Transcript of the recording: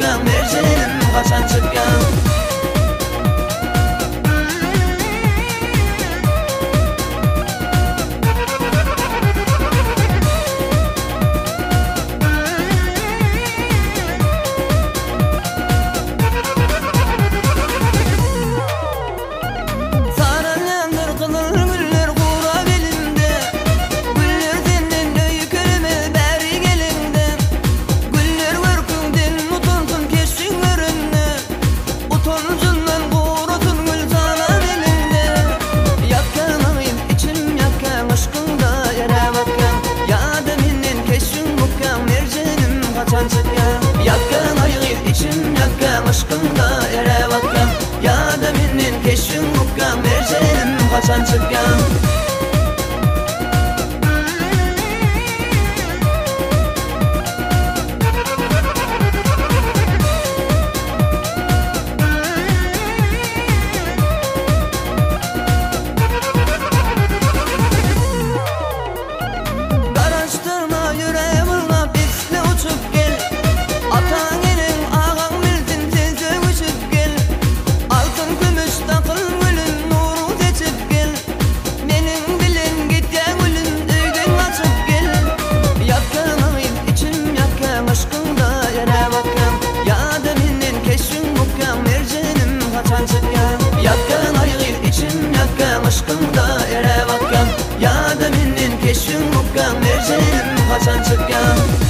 mukkam mercenim kaçan çıkkan. Yakkan ayğır içim yakkan aşkında ere bakkan. Ya da menin keşfim mukkam mercenim kaçan çıkkan. Yakkan ayğır içim yakkan aşkında ere bakkan. Ya da menin keşfim mukkam mercenim kaçan çıkkan.